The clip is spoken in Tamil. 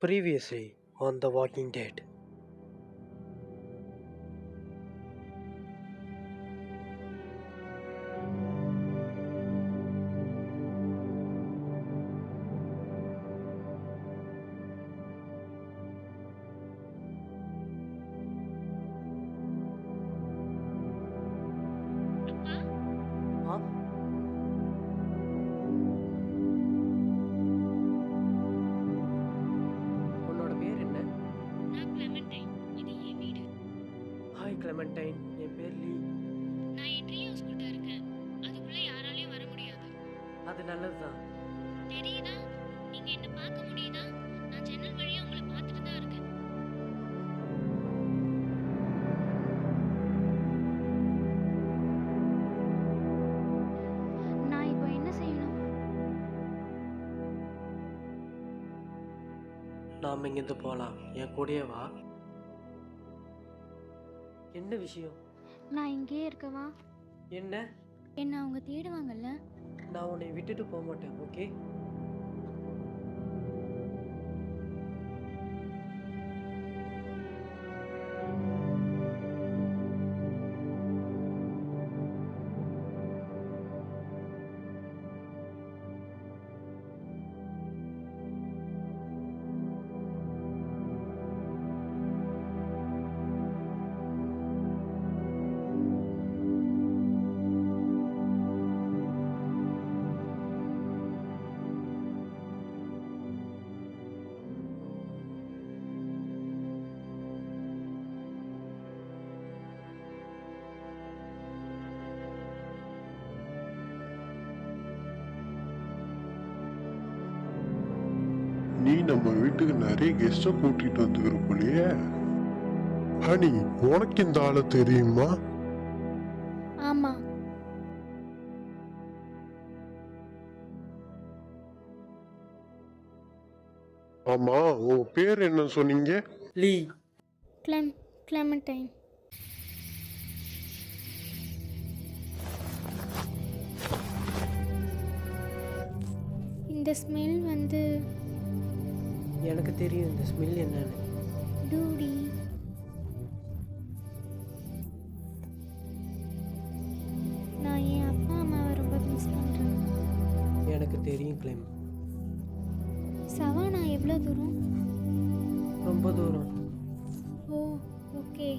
Previously on The Walking Dead. அப்பா, உன்னோட பேர் என்ன? நான் கிளெமெண்டைன். இது என் வீடு. ஹாய் கிளெமெண்டைன், என் பேர் லீ. நான் என் ட்ரீ ஹவுஸ் கிட்ட இருக்கேன். அதுக்குள்ள யாராலையும் வர முடியாது. அது நல்லதுதான். தெரியுதா? நீங்க என்ன பார்க்க முடியுதா? நான் ஜன்னல் வழியா உங்களை பார்த்துட்டு தான் இருக்கேன். நான் இப்போ என்ன செய்யணும்? நாம் இங்கிருந்து போகலாம். என் கூடயே வா. என்ன விஷயம்? நான் இங்கேயே இருக்கவா? என்ன? என்ன அவங்க தேடுவாங்கல்ல? நான் உன்னை விட்டுட்டு போக மாட்டேன், ஓகே? நீ நம்ம வீட்டுக்கு நிறைய கெஸ்ட கூட்டிட்டு வந்துக்கிற போலியே. ஹனி, உனக்கு இந்த ஆளை தெரியுமா? ஆமா. ஆமா, உன் பேர் என்ன சொன்னீங்க? லீ. கிளெமெண்டைன். இந்த ஸ்மெல் வந்து எனக்கு தெரியும் இந்த ஸ்மெல் என்னன்னு. டூடி. நான் என் அப்பா அம்மாவை ரொம்ப மிஸ் பண்றேன். எனக்கு தெரியும் கிளெம். சவானா எவ்வளோ தூரம்? ரொம்ப தூரம். ஓ, ஓகே.